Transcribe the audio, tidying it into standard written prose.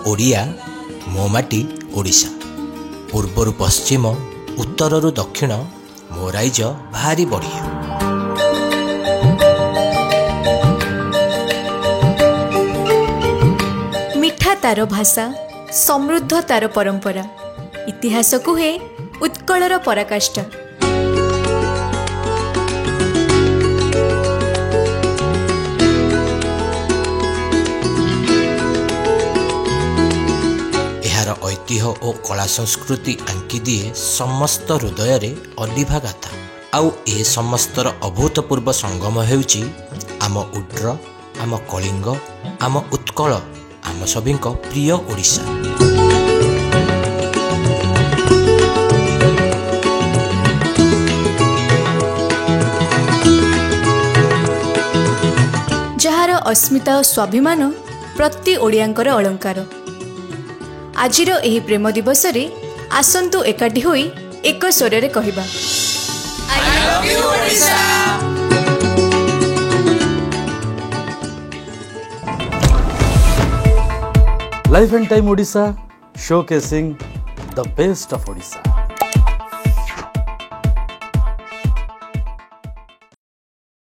ओडिया मो माटी ओडिशा। पूर्वर पश्चिम उत्तर दक्षिण मो राइज भारी बढ़िया। मिठा तार भाषा, समृद्ध तार परंपरा, इतिहास कुहे उत्कलर पराकाष्ठा। ऐतिह्य और कला संस्कृति आंकी दिए समस्त हृदय रे अलिभा गाथा। आउ ए समस्तर अभूतपूर्व संगम हेउची आम उड्र, आम कलिंग, आम उत्कल, आम सभिंक प्रिय ओडिशा। जहार अस्मिता और स्वाभिमान प्रति ओडियांकर अलंकार। आजिर एही प्रेम दिवस रे आसंतु एकाठी होई एक स्वर रे कहिबा I love you Odisha. Life and time Odisha, showcasing the best of Odisha.